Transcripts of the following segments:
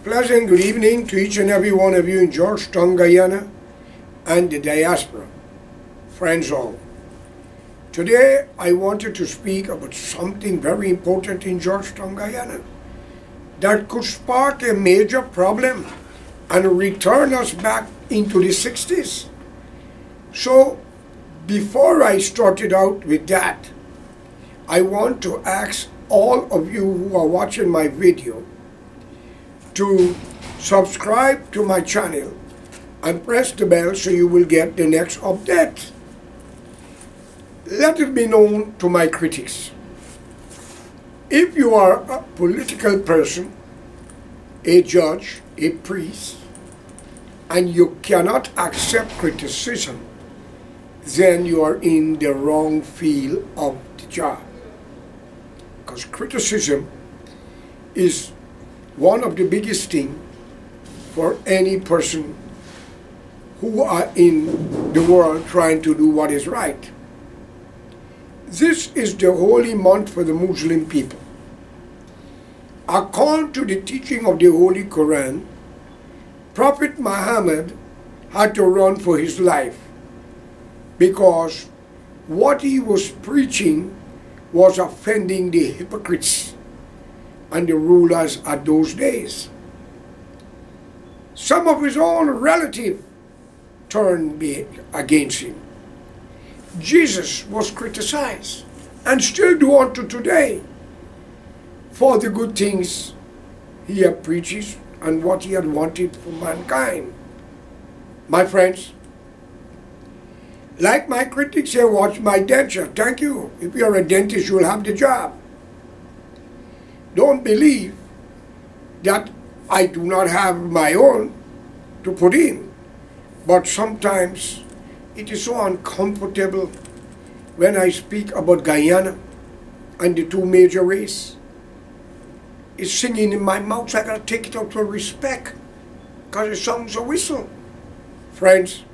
Pleasant good evening to each and every one of you in Georgetown, Guyana, and the diaspora. Friends all. Today I wanted to speak about something very important in Georgetown, Guyana that could spark a major problem and return us back into the 60s. So, before I started out with that, I want to ask all of you who are watching my video to subscribe to my channel and press the bell so you will get the next update. Let it be known to my critics. If you are a political person, a judge, a priest, and you cannot accept criticism, then you are in the wrong field of the job. Because criticism is one of the biggest things for any person who are in the world trying to do what is right. This is the holy month for the Muslim people. According to the teaching of the Holy Quran, Prophet Muhammad had to run for his life because what he was preaching was offending the hypocrites and the rulers at those days. Some of his own relatives turned against him. Jesus was criticized and still do unto today for the good things he had preached and what he had wanted for mankind. My friends, like my critics say, watch my denture. Thank you. If you're a dentist, you'll have the job. Don't believe that I do not have my own to put in. But sometimes it is so uncomfortable when I speak about Guyana and the two major races. It's singing in my mouth, so I gotta take it out for respect because it sounds a whistle. Friends,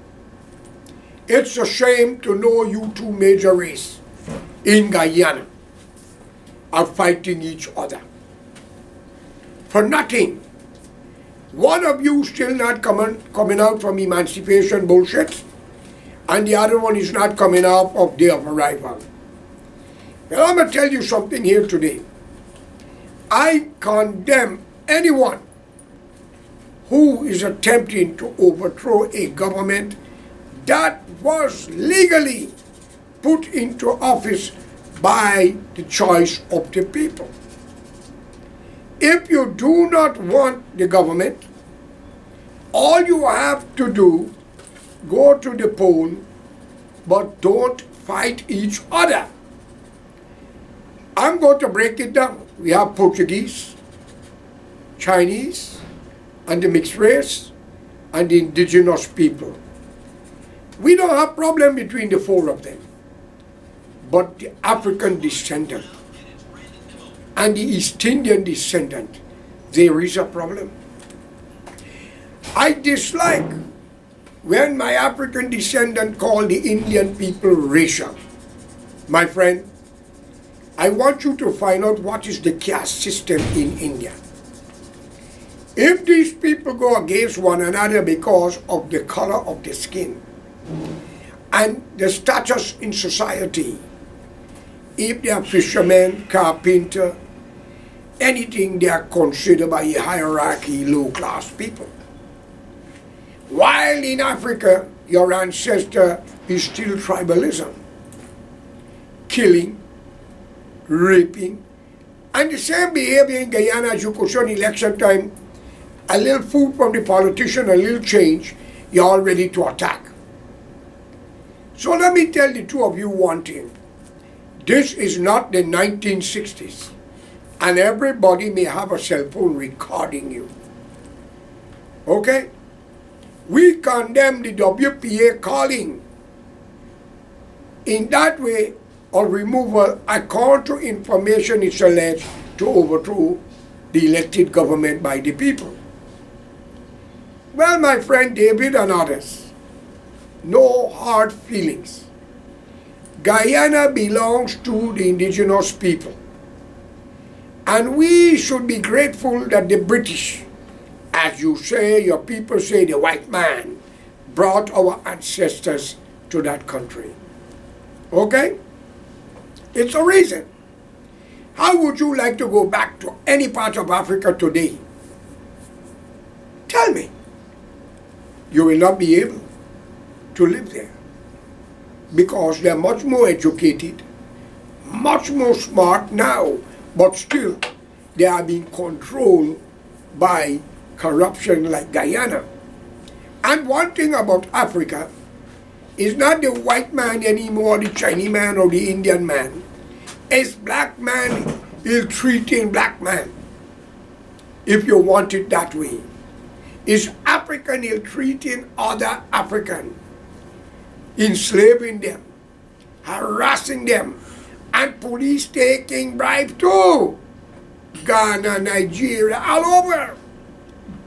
it's a shame to know you two major races in Guyana are fighting each other for nothing. One of you still not coming out from emancipation bullshit, and the other one is not coming out of day of arrival. Well, I'm going to tell you something here today. I condemn anyone who is attempting to overthrow a government that was legally put into office by the choice of the people. If you do not want the government, all you have to do, go to the poll, but don't fight each other. I'm going to break it down. We have Portuguese, Chinese, and the mixed race, and the indigenous people. We don't have problem between the four of them. But the African descendant and the East Indian descendant, there is a problem. I dislike when my African descendant call the Indian people racial. My friend, I want you to find out what is the caste system in India. If these people go against one another because of the color of the skin and the status in society, if they are fishermen, carpenter, anything, they are considered by a hierarchy low-class people. While in Africa, your ancestor is still tribalism, killing, raping, and the same behavior in Guyana as you could show in election time. A little food from the politician, a little change, you're all ready to attack. So let me tell the two of you one thing. This is not the 1960s, and everybody may have a cell phone recording you. Okay? We condemn the WPA calling in that way or removal according to information is alleged to overthrow the elected government by the people. Well, my friend David and others, no hard feelings. Guyana belongs to the indigenous people. And we should be grateful that the British as you say, your people say, the white man brought our ancestors to that country. Okay? It's a reason. How would you like to go back to any part of Africa today? Tell me. You will not be able to live there because they're much more educated, much more smart now, but still they are being controlled by corruption like Guyana. And one thing about Africa is not the white man anymore, the Chinese man or the Indian man. It's black man ill-treating black man, if you want it that way. It's African ill-treating other African, enslaving them, harassing them, and police taking bribe too. Ghana, Nigeria, all over.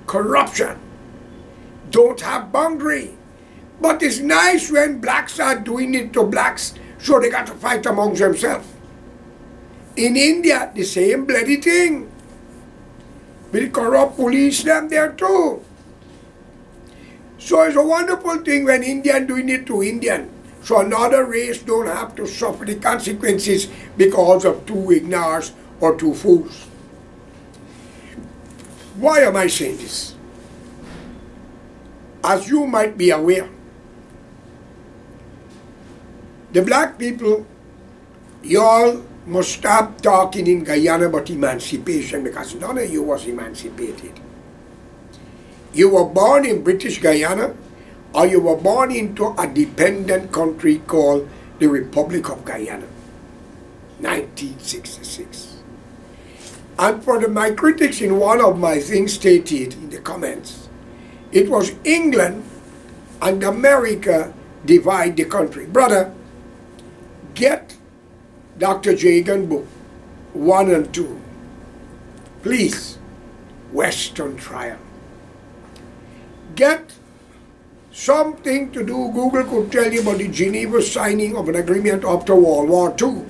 Corruption. Don't have boundary. But it's nice when blacks are doing it to blacks, so they got to fight amongst themselves. In India, the same bloody thing. With corrupt police them there too. So it's a wonderful thing when Indian doing it to Indian. So another race don't have to suffer the consequences because of two ignorants or two fools. Why am I saying this? As you might be aware, the black people, y'all must stop talking in Guyana about emancipation because none of you was emancipated. You were born in British Guyana or you were born into a dependent country called the Republic of Guyana, 1966. And for my critics in one of my things stated in the comments, it was England and America divide the country. Brother, get Dr. Jagan book 1 and 2. Please, Western Trial. Get something to do. Google could tell you about the Geneva signing of an agreement after World War II.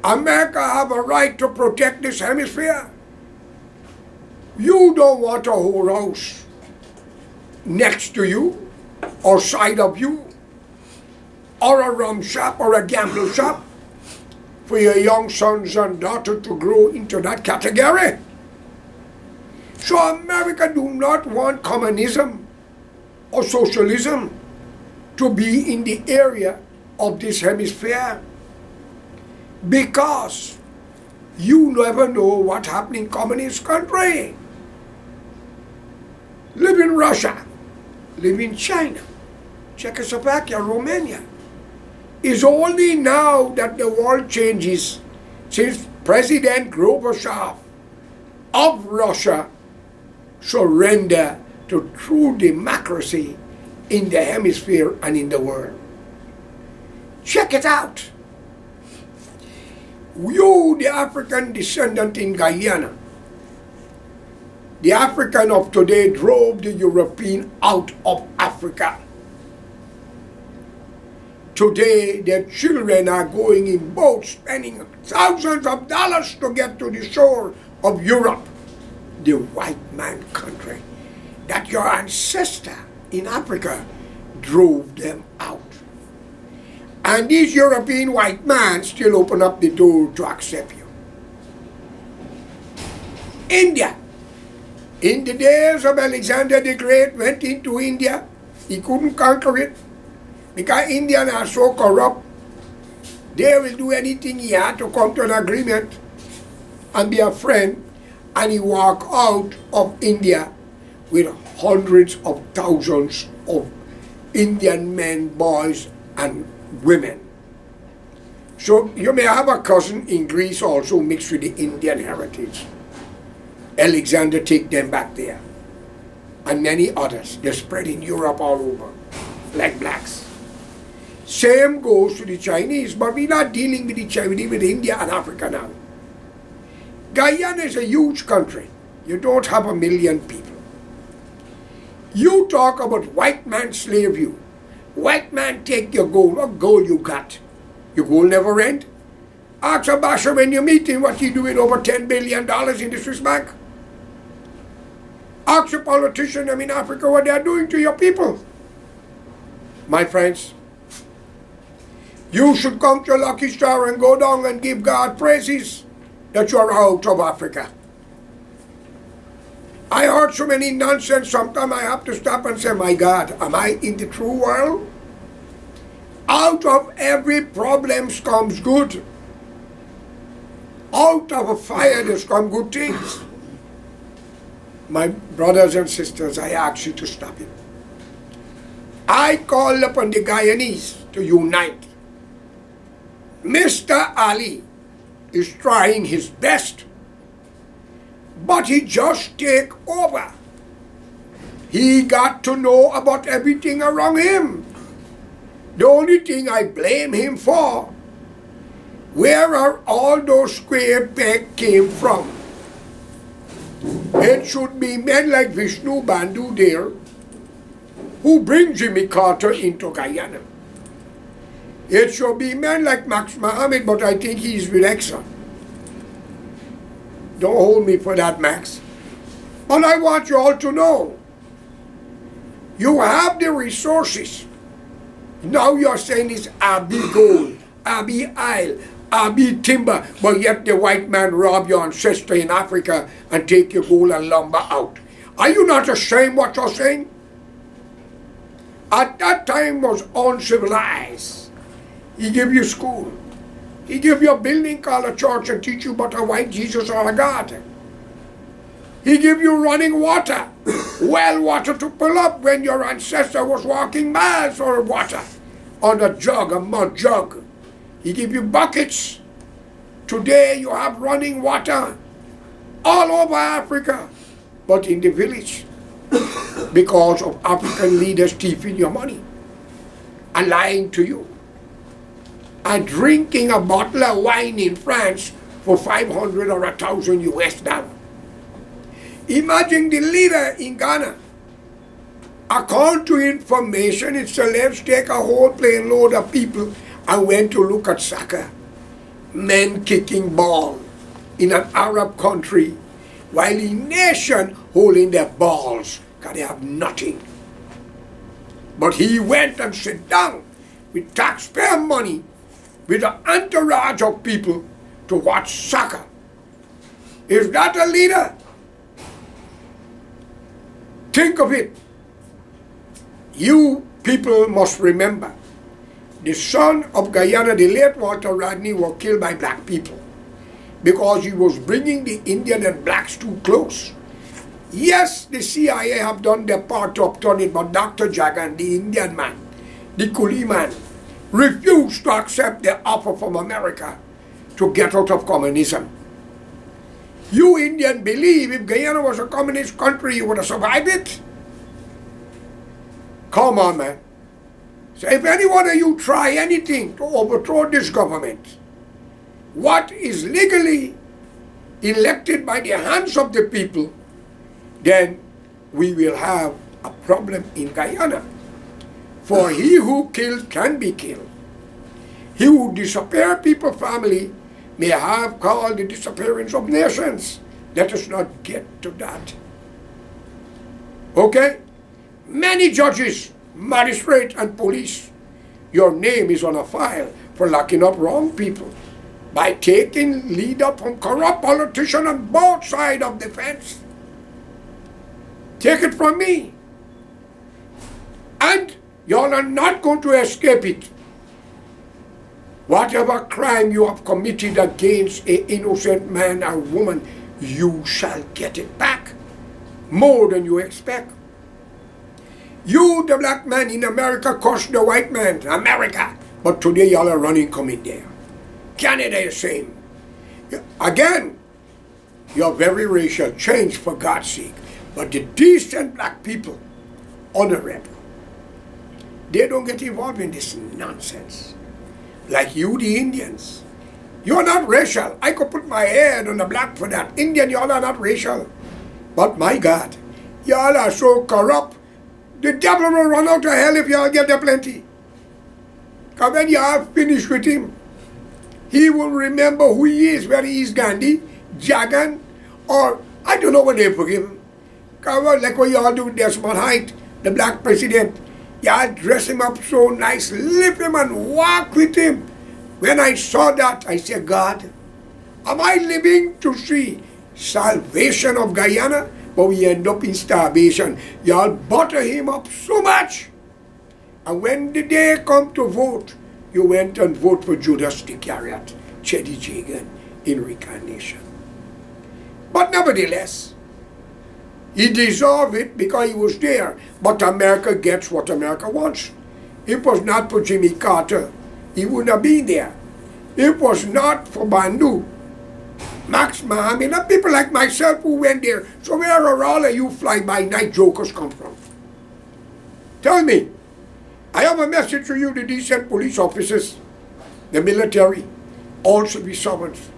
America have a right to protect this hemisphere. You don't want a whole house next to you or side of you or a rum shop or a gamble shop for your young sons and daughters to grow into that category. So America do not want communism or socialism to be in the area of this hemisphere because you never know what happened in communist country. Live in Russia, live in China, Czechoslovakia, Romania. It's only now that the world changes since President Gorbachev of Russia surrendered to true democracy in the hemisphere and in the world. Check it out. You, the African descendant in Guyana, the African of today drove the European out of Africa. Today, their children are going in boats, spending thousands of dollars to get to the shore of Europe, the white man country, that your ancestor in Africa drove them out. And these European white men still open up the door to accept you. India. In the days of Alexander the Great went into India, he couldn't conquer it because Indians are so corrupt. They will do anything he had to come to an agreement and be a friend, and he walked out of India with hundreds of thousands of Indian men, boys, and women. So you may have a cousin in Greece also mixed with the Indian heritage. Alexander take them back there. And many others. They're spread in Europe all over, like blacks. Same goes to the Chinese, but we're not dealing with the Chinese, with India and Africa now. Guyana is a huge country. You don't have 1 million people. You talk about white man slave you. White man take your gold. What gold you got? Your gold never end? Ask Abasha when you meet him what he doing over $10 billion in the Swiss bank. Ask a politician in Africa what they are doing to your people. My friends, you should come to Lucky Star and go down and give God praises that you are out of Africa. I heard so many nonsense, sometimes I have to stop and say, my God, am I in the true world? Out of every problem comes good. Out of a fire there's come good things. My brothers and sisters, I ask you to stop it. I call upon the Guyanese to unite. Mr. Ali is trying his best, but he just take over. He got to know about everything around him. The only thing I blame him for, where are all those square pegs came from? It should be men like Vishnu Bandhu there, who bring Jimmy Carter into Guyana. It should be men like Max Mohammed, but I think he's with Exxon. Don't hold me for that, Max. But I want you all to know, you have the resources. Now you're saying it's Abbey Gold, Abbey Isle, Abbey Timber, but yet the white man rob your ancestor in Africa and take your gold and lumber out. Are you not ashamed what you're saying? At that time was uncivilized. He give you school. He give you a building called a church and teach you about a white Jesus or a God. He give you running water, well water to pull up when your ancestor was walking miles for water on a jug, a mud jug. He give you buckets. Today you have running water all over Africa, but in the village, because of African leaders thieving your money and lying to you and drinking a bottle of wine in France for 500 or 1,000 US dollars. Imagine the leader in Ghana, according to information, it's let's take a whole plane load of people and went to look at soccer. Men kicking ball in an Arab country, while the nation holding their balls because they have nothing. But he went and sat down with taxpayer money with an entourage of people to watch soccer. Is that a leader? Think of it. You people must remember, the son of Guyana, the late Walter Rodney, was killed by black people because he was bringing the Indian and blacks too close. Yes, the CIA have done their part to upturn it, but Dr. Jagan, the Indian man, the coolie man, refused to accept the offer from America to get out of communism. You Indian believe if Guyana was a communist country, you would have survived it? Come on, man. So if any one of you try anything to overthrow this government, what is legally elected by the hands of the people, then we will have a problem in Guyana. For he who kills can be killed. He who disappears people's family may have called the disappearance of nations. Let us not get to that. Okay? Many judges, magistrates, and police, your name is on a file for locking up wrong people by taking lead up from corrupt politicians on both sides of the fence. Take it from me. And y'all are not going to escape it. Whatever crime you have committed against an innocent man or woman, you shall get it back. More than you expect. You, the black man in America, cursed the white man, America. But today y'all are running coming there. Canada is same. Again, you're very racial. Change for God's sake. But the decent black people, honorable, they don't get involved in this nonsense. Like you, the Indians. You're not racial. I could put my head on the black for that. Indian, y'all are not racial. But my God, y'all are so corrupt. The devil will run out of hell if y'all get there plenty. Because when you are finished with him, he will remember who he is, whether he is Gandhi, Jagan, or I don't know what they forgive him. Come on, like what y'all do with Desmond Height, the black president. Y'all dress him up so nice, lift him and walk with him. When I saw that, I said, God, am I living to see salvation of Guyana? But we end up in starvation. Y'all butter him up so much. And when the day come to vote, you went and vote for Judas Iscariot, Cheddy Jagan, in reincarnation. But nevertheless, he deserved it because he was there. But America gets what America wants. If it was not for Jimmy Carter, he wouldn't have been there. If it was not for Bandu, Max Muhammad, and people like myself who went there. So where are all of you fly-by-night jokers come from? Tell me. I have a message for you, the decent police officers, the military, all civil servants.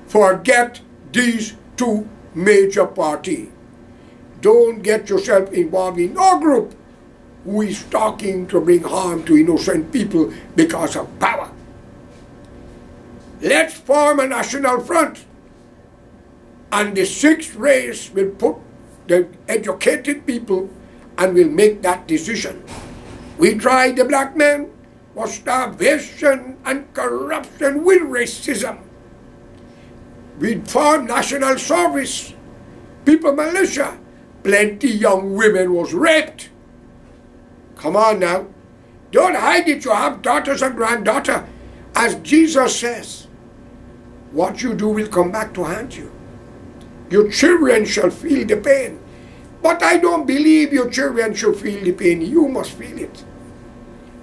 Forget these two major parties. Don't get yourself involved in no group who is talking to bring harm to innocent people because of power. Let's form a national front, and the sixth race will put the educated people and will make that decision. We tried the black man for starvation and corruption with racism. We formed national service, people militia. Plenty young women was raped. Come on now. Don't hide it. You have daughters and granddaughters. As Jesus says, what you do will come back to haunt you. Your children shall feel the pain. But I don't believe your children should feel the pain. You must feel it.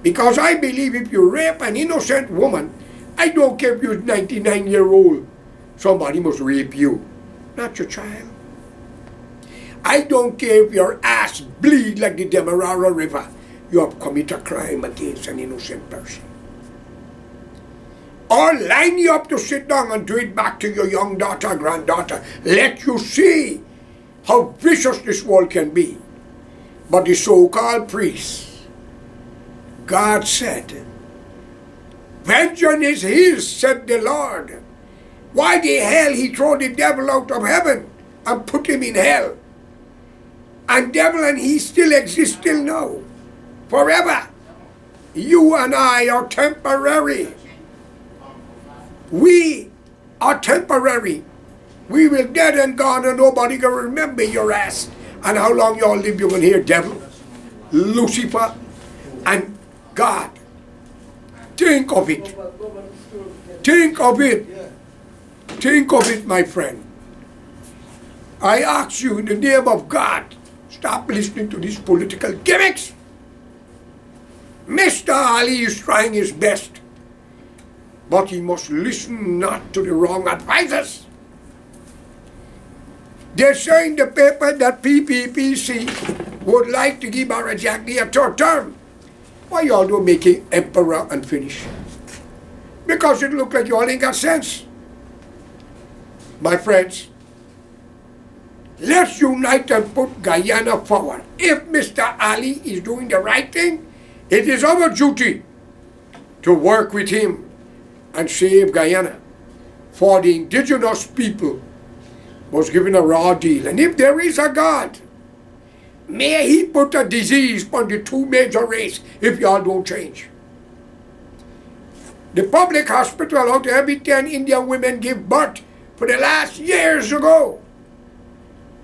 Because I believe if you rape an innocent woman, I don't care if you're 99-year-old, somebody must rape you, not your child. I don't care if your ass bleed like the Demerara River. You have committed a crime against an innocent person. Or line you up to sit down and do it back to your young daughter, granddaughter. Let you see how vicious this world can be. But the so-called priests, God said, vengeance is his, said the Lord. Why the hell he throw the devil out of heaven and put him in hell? And devil and he still exist till now. Forever. You and I are temporary. We are temporary. We will dead and gone and nobody can remember your ass. And how long you all live, you can hear devil, Lucifer, and God. Think of it. Think of it. Think of it, my friend. I ask you in the name of God, stop listening to these political gimmicks. Mr. Ali is trying his best, but he must listen not to the wrong advisors. They say in the paper that PPPC would like to give Arajagni a third term. Why y'all don't make him emperor and finish? Because it looks like you all ain't got sense. My friends, let's unite and put Guyana forward. If Mr. Ali is doing the right thing, it is our duty to work with him and save Guyana. For the indigenous people was given a raw deal. And if there is a God, may he put a disease on the two major races if y'all don't change. The public hospital, out of every 10 Indian women give birth for the last years ago,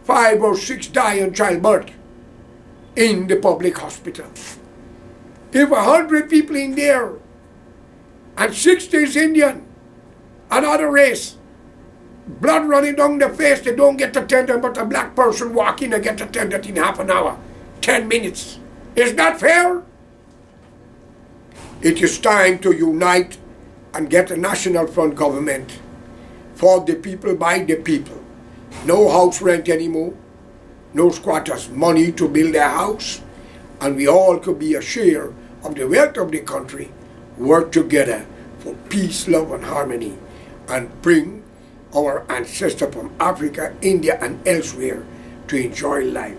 5 or 6 die in childbirth in the public hospital. If 100 people in there and 60 is Indian, another race, blood running down the face, they don't get attended, but a black person walk in and get attended in half an hour, 10 minutes. Is that fair? It is time to unite and get a national front government for the people, by the people. No house rent anymore, no squatters' money to build their house, and we all could be a share of the wealth of the country, work together for peace, love, and harmony, and bring our ancestors from Africa, India, and elsewhere to enjoy life.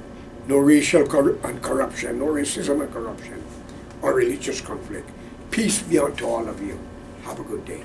No racial and corruption, no racism and corruption, or religious conflict. Peace be unto all of you. Have a good day.